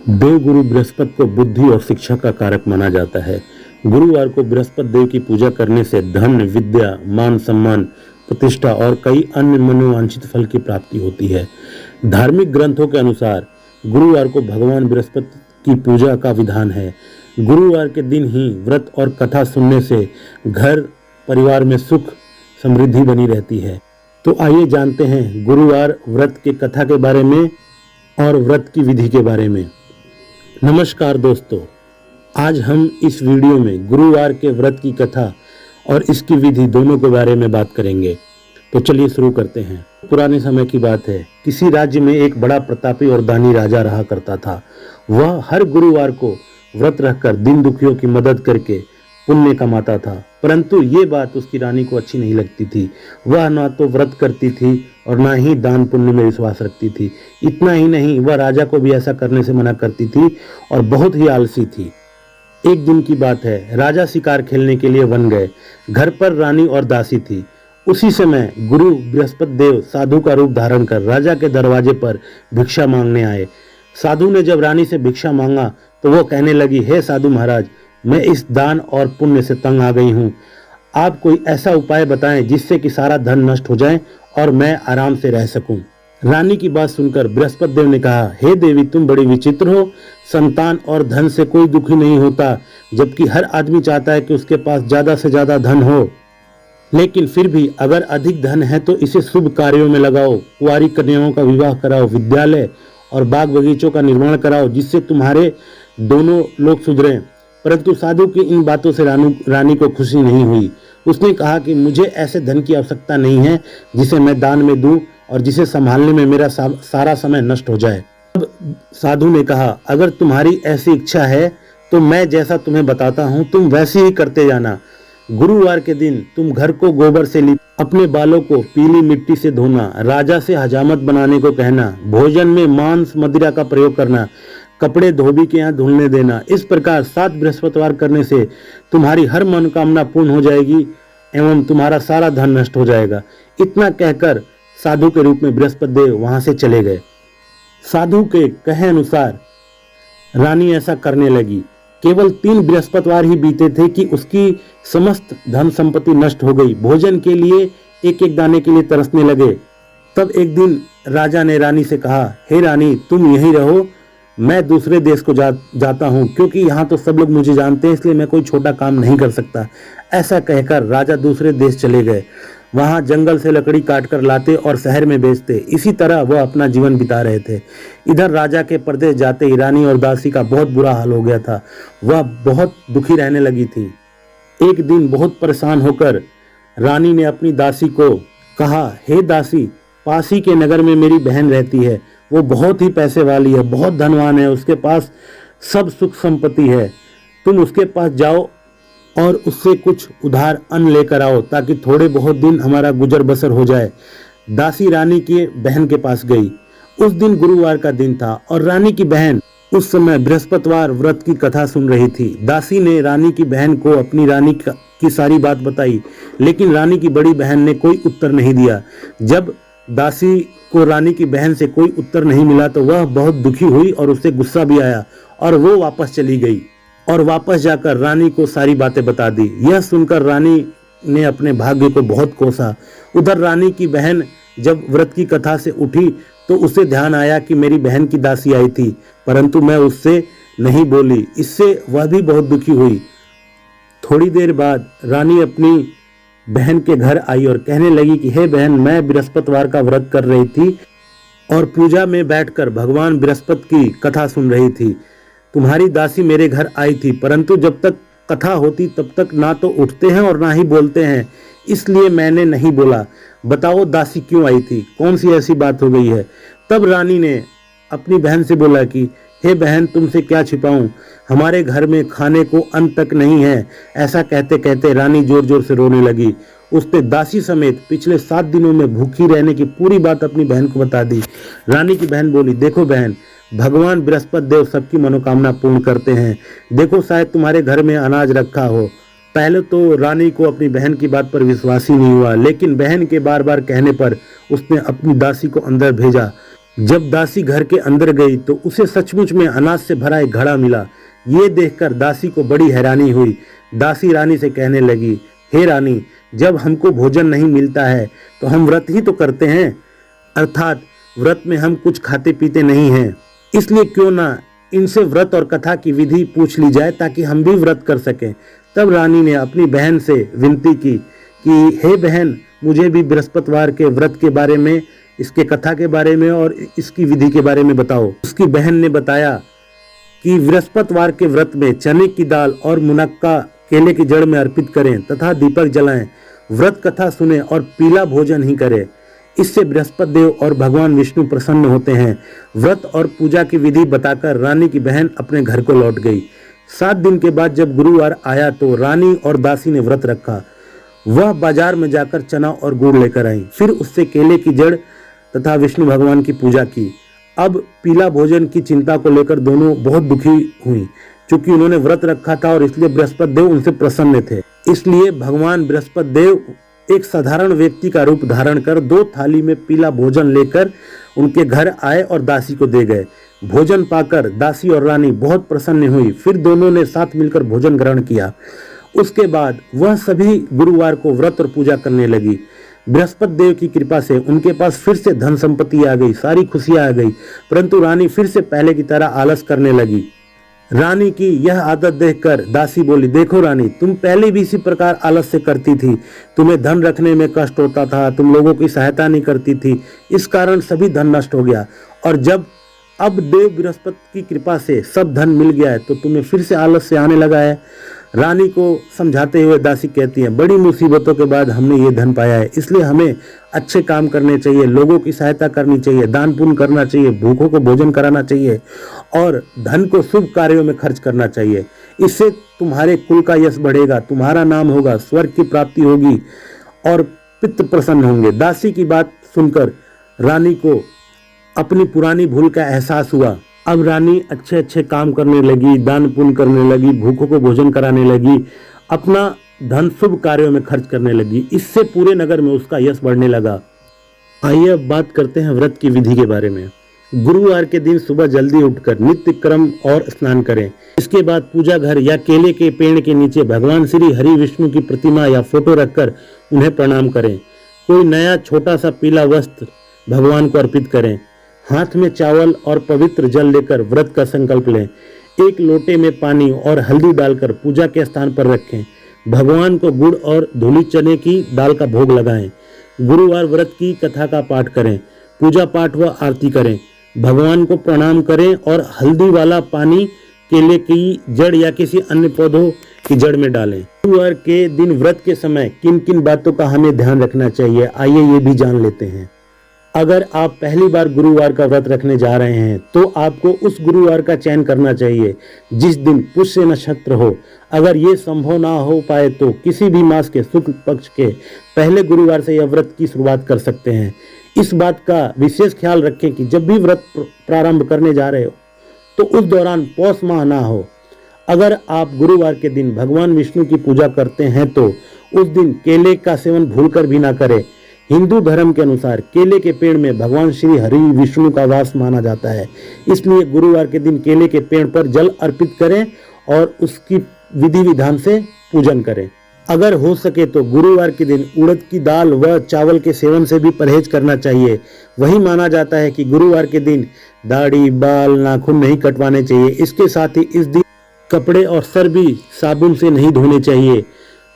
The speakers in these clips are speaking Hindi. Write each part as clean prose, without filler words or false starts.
देवगुरु बृहस्पति को बुद्धि और शिक्षा का कारक माना जाता है। गुरुवार को बृहस्पति देव की पूजा करने से धन, विद्या, मान सम्मान, प्रतिष्ठा और कई अन्य मनोवांछित फल की प्राप्ति होती है। धार्मिक ग्रंथों के अनुसार गुरुवार को भगवान बृहस्पति की पूजा का विधान है। गुरुवार के दिन ही व्रत और कथा सुनने से घर परिवार में सुख समृद्धि बनी रहती है। तो आइए जानते हैं गुरुवार व्रत के कथा के बारे में और व्रत की विधि के बारे में। नमस्कार दोस्तों, आज हम इस वीडियो में गुरुवार के व्रत की कथा और इसकी विधि दोनों के बारे में बात करेंगे। तो चलिए शुरू करते हैं। पुराने समय की बात है। किसी राज्य में एक बड़ा प्रतापी और दानी राजा रहा करता था। वह हर गुरुवार को व्रत रखकर दीन दुखियों की मदद करके पुण्य कमाता था, परंतु ये बात उसकी रानी को अच्छी नहीं लगती थी। वह ना तो व्रत करती थी और ना ही दान पुण्य में विश्वास रखती थी। इतना ही नहीं, वह राजा को भी ऐसा करने से मना करती थी और बहुत ही आलसी थी। एक दिन की बात है, राजा शिकार खेलने के लिए वन गए। घर पर रानी और दासी थी। उसी समय गुरु बृहस्पति देव साधु का रूप धारण कर राजा के दरवाजे पर भिक्षा मांगने आए। साधु ने जब रानी से भिक्षा मांगा तो वो कहने लगी, हे साधु महाराज, मैं इस दान और पुण्य से तंग आ गई हूँ। आप कोई ऐसा उपाय बताएं जिससे कि सारा धन नष्ट हो जाए और मैं आराम से रह सकूं। रानी की बात सुनकर बृहस्पति देव ने कहा, हे देवी, तुम बड़ी विचित्र हो। संतान और धन से कोई दुखी नहीं होता, जबकि हर आदमी चाहता है कि उसके पास ज्यादा से ज्यादा धन हो। लेकिन फिर भी अगर अधिक धन है तो इसे शुभ कार्यों में लगाओ। कुंवारी कन्याओं का विवाह कराओ, विद्यालय और बाग बगीचों का निर्माण कराओ, जिससे तुम्हारे दोनों लोग सुधरें। परंतु साधु की इन बातों से रानी को खुशी नहीं हुई। उसने कहा कि मुझे ऐसे धन की आवश्यकता नहीं है जिसे मैं दान में दूं और जिसे संभालने में मेरा सारा समय नष्ट हो जाए। अब साधु ने कहा, अगर तुम्हारी ऐसी इच्छा है तो मैं जैसा तुम्हें बताता हूं तुम वैसे ही करते जाना। गुरुवार के दिन तुम घर को गोबर से लीप, अपने बालों को पीली मिट्टी से धोना, राजा से हजामत बनाने को कहना, भोजन में मांस मदिरा का प्रयोग करना, कपड़े धोबी के यहाँ धुलने देना। इस प्रकार 7 बृहस्पतिवार करने से तुम्हारी हर मनोकामना पूर्ण हो जाएगी एवं तुम्हारा सारा धन नष्ट हो जाएगा। इतना कहकर साधु के रूप में बृहस्पति देव वहां से चले गए। साधु के कहे अनुसार रानी ऐसा करने लगी। केवल 3 बृहस्पतिवार ही बीते थे कि उसकी समस्त धन संपत्ति नष्ट हो गई। भोजन के लिए एक एक दाने के लिए तरसने लगे। तब एक दिन राजा ने रानी से कहा, हे रानी, तुम यहीं रहो, मैं दूसरे देश को जाता हूँ, क्योंकि यहाँ तो सब लोग मुझे जानते हैं, इसलिए मैं कोई छोटा काम नहीं कर सकता। ऐसा कहकर राजा दूसरे देश चले गए। वहाँ जंगल से लकड़ी काटकर लाते और शहर में बेचते। इसी तरह वह अपना जीवन बिता रहे थे। इधर राजा के परदेश जाते ही रानी और दासी का बहुत बुरा हाल हो गया था। वह बहुत दुखी रहने लगी थी। एक दिन बहुत परेशान होकर रानी ने अपनी दासी को कहा, हे दासी, पासी के नगर में मेरी बहन रहती है। वो बहुत ही पैसे वाली है, बहुत धनवान है, उसके पास सब सुख संपत्ति है। तुम उसके पास जाओ और उससे कुछ उधार अन्न लेकर आओ, ताकि थोड़े बहुत दिन हमारा गुजर बसर हो जाए। दासी रानी की बहन के पास गई। उस दिन गुरुवार का दिन था और रानी की बहन उस समय बृहस्पतिवार व्रत की कथा सुन रही थी। दासी ने रानी की बहन को अपनी रानी की सारी बात बताई, लेकिन रानी की बड़ी बहन ने कोई उत्तर नहीं दिया। जब दासी को रानी की बहन से कोई उत्तर नहीं मिला तो वह बहुत दुखी हुई और उससे गुस्सा भी आया और वो वापस चली गई और वापस जाकर रानी को सारी बातें बता दी। यह सुनकर रानी ने अपने भाग्य को बहुत कोसा। उधर रानी की बहन जब व्रत की कथा से उठी तो उसे ध्यान आया कि मेरी बहन की दासी आई थी, परंतु मैं उससे नहीं बोली। इससे वह भी बहुत दुखी हुई। थोड़ी देर बाद रानी अपनी बहन के घर आई और कहने लगी कि हे बहन, मैं बृहस्पतिवार का व्रत कर रही थी और पूजा में बैठकर भगवान बृहस्पति की कथा सुन रही थी। तुम्हारी दासी मेरे घर आई थी, परंतु जब तक कथा होती तब तक ना तो उठते हैं और ना ही बोलते हैं, इसलिए मैंने नहीं बोला। बताओ दासी क्यों आई थी, कौन सी ऐसी बात हो गई है। तब रानी ने अपनी बहन से बोला कि हे बहन, तुमसे क्या छिपाऊं, हमारे घर में खाने को अन्न तक नहीं है। ऐसा कहते कहते रानी जोर जोर से रोने लगी। उसने दासी समेत पिछले 7 दिनों में भूखी रहने की पूरी बात अपनी बहन को बता दी। रानी की बहन बोली, देखो बहन, भगवान बृहस्पति देव सबकी मनोकामना पूर्ण करते हैं। देखो, शायद तुम्हारे घर में अनाज रखा हो। पहले तो रानी को अपनी बहन की बात पर विश्वास ही नहीं हुआ, लेकिन बहन के बार बार कहने पर उसने अपनी दासी को अंदर भेजा जब दासी घर के अंदर गई तो उसे सचमुच में अनाज से भरा एक घड़ा मिला। ये देखकर दासी को बड़ी हैरानी हुई। दासी रानी से कहने लगी, हे रानी, जब हमको भोजन नहीं मिलता है तो हम व्रत ही तो करते हैं, अर्थात व्रत में हम कुछ खाते पीते नहीं हैं। इसलिए क्यों ना इनसे व्रत और कथा की विधि पूछ ली जाए ताकि हम भी व्रत कर सकें। तब रानी ने अपनी बहन से विनती की कि हे बहन, मुझे भी बृहस्पतिवार के व्रत के बारे में, इसके कथा के बारे में और इसकी विधि के बारे में बताओ। उसकी बहन ने बताया कि बृहस्पतिवार के व्रत में चने की दाल और मुनक्का केले की जड़ में अर्पित करें तथा दीपक जलाएं, व्रत कथा सुने और पीला भोजन ही करें। इससे बृहस्पति देव और भगवान विष्णु प्रसन्न होते हैं। व्रत और पूजा की विधि बताकर रानी की बहन अपने घर को लौट गई। 7 दिन के बाद जब गुरुवार आया तो रानी और दासी ने व्रत रखा। वह बाजार में जाकर चना और गुड़ लेकर आई, फिर उससे केले की जड़ तथा विष्णु भगवान की पूजा की। अब पीला भोजन की चिंता को लेकर दोनों बहुत दुखी हुई, क्योंकि उन्होंने व्रत रखा था और इसलिए बृहस्पति देव उनसे प्रसन्न थे। इसलिए भगवान बृहस्पति देव एक साधारण व्यक्ति का रूप धारण कर 2 थाली में पीला भोजन लेकर उनके घर आए और दासी को दे गए। भोजन पाकर दासी और रानी बहुत प्रसन्न हुई। फिर दोनों ने साथ मिलकर भोजन ग्रहण किया। उसके बाद वह सभी गुरुवार को व्रत और पूजा करने लगी। बृहस्पति देव की कृपा से उनके पास फिर से धन संपत्ति आ गई, सारी खुशियां आ गई, परंतु रानी फिर से पहले की तरह आलस करने लगी। रानी की यह आदत देखकर दासी बोली, देखो रानी, तुम पहले भी इसी प्रकार आलस से करती थी, तुम्हें धन रखने में कष्ट होता था, तुम लोगों की सहायता नहीं करती थी, इस कारण सभी धन नष्ट हो गया, और जब अब देव बृहस्पति की कृपा से सब धन मिल गया है तो तुम्हें फिर से आलस से आने लगा है। रानी को समझाते हुए दासी कहती है, बड़ी मुसीबतों के बाद हमने ये धन पाया है, इसलिए हमें अच्छे काम करने चाहिए, लोगों की सहायता करनी चाहिए, दान पुण्य करना चाहिए, भूखों को भोजन कराना चाहिए और धन को शुभ कार्यों में खर्च करना चाहिए। इससे तुम्हारे कुल का यश बढ़ेगा, तुम्हारा नाम होगा, स्वर्ग की प्राप्ति होगी और पितृ प्रसन्न होंगे। दासी की बात सुनकर रानी को अपनी पुरानी भूल का एहसास हुआ। अब रानी अच्छे अच्छे काम करने लगी, दान पुण्य करने लगी, भूखों को भोजन कराने लगी, अपना धन शुभ कार्यों में खर्च करने लगी। इससे पूरे नगर में उसका यश बढ़ने लगा। आइए अब बात करते हैं व्रत की विधि के बारे में। गुरुवार के दिन सुबह जल्दी उठकर नित्य क्रम और स्नान करें। इसके बाद पूजा घर या केले के पेड़ के नीचे भगवान श्री हरि विष्णु की प्रतिमा या फोटो रखकर उन्हें प्रणाम करें। कोई नया छोटा सा पीला वस्त्र भगवान को अर्पित करें। हाथ में चावल और पवित्र जल लेकर व्रत का संकल्प लें। एक लोटे में पानी और हल्दी डालकर पूजा के स्थान पर रखें। भगवान को गुड़ और धुली चने की दाल का भोग लगाएं। गुरुवार व्रत की कथा का पाठ करें, पूजा पाठ व आरती करें, भगवान को प्रणाम करें और हल्दी वाला पानी केले की जड़ या किसी अन्य पौधों की जड़ में डालें। गुरुवार के दिन व्रत के समय किन किन बातों का हमें ध्यान रखना चाहिए, आइए ये भी जान लेते हैं। अगर आप पहली बार गुरुवार का व्रत रखने जा रहे हैं तो आपको उस गुरुवार का चयन करना चाहिए जिस दिन पुष्य नक्षत्र हो। अगर ये संभव ना हो पाए तो किसी भी मास के शुक्ल पक्ष के पहले गुरुवार से यह व्रत की शुरुआत कर सकते हैं। इस बात का विशेष ख्याल रखें कि जब भी व्रत प्रारंभ करने जा रहे हो तो उस दौरान पौष माह ना हो। अगर आप गुरुवार के दिन भगवान विष्णु की पूजा करते हैं तो उस दिन केले का सेवन भूलकर भी ना करें। हिंदू धर्म के अनुसार केले के पेड़ में भगवान श्री हरि विष्णु का वास माना जाता है, इसलिए गुरुवार के दिन केले के पेड़ पर जल अर्पित करें और उसकी विधि विधान से पूजन करें। अगर हो सके तो गुरुवार के दिन उड़द की दाल व चावल के सेवन से भी परहेज करना चाहिए। वही माना जाता है कि गुरुवार के दिन दाढ़ी, बाल, नाखून नहीं कटवाने चाहिए। इसके साथ ही इस दिन कपड़े और सर भी साबुन से नहीं धोने चाहिए।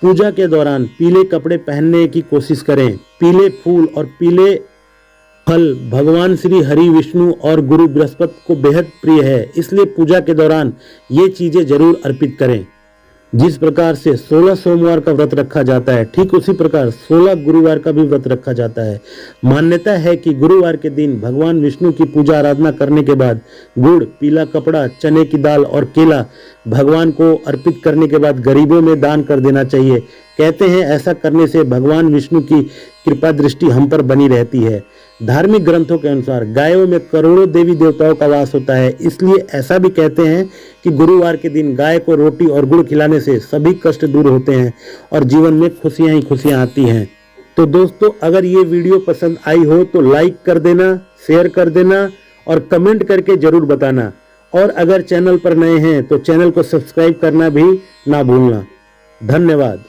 पूजा के दौरान पीले कपड़े पहनने की कोशिश करें। पीले फूल और पीले फल भगवान श्री हरि विष्णु और गुरु बृहस्पति को बेहद प्रिय है, इसलिए पूजा के दौरान ये चीजें जरूर अर्पित करें। जिस प्रकार से 16 सोमवार का व्रत रखा जाता है, ठीक उसी प्रकार 16 गुरुवार का भी व्रत रखा जाता है। मान्यता है कि गुरुवार के दिन भगवान विष्णु की पूजा आराधना करने के बाद गुड़, पीला कपड़ा, चने की दाल और केला भगवान को अर्पित करने के बाद गरीबों में दान कर देना चाहिए। कहते हैं ऐसा करने से भगवान विष्णु की कृपा दृष्टि हम पर बनी रहती है। धार्मिक ग्रंथों के अनुसार गायों में करोड़ों देवी देवताओं का वास होता है, इसलिए ऐसा भी कहते हैं कि गुरुवार के दिन गाय को रोटी और गुड़ खिलाने से सभी कष्ट दूर होते हैं और जीवन में खुशियां ही खुशियां आती हैं। तो दोस्तों, अगर ये वीडियो पसंद आई हो तो लाइक कर देना, शेयर कर देना और कमेंट करके जरूर बताना। और अगर चैनल पर नए हैं तो चैनल को सब्सक्राइब करना भी ना भूलना। धन्यवाद।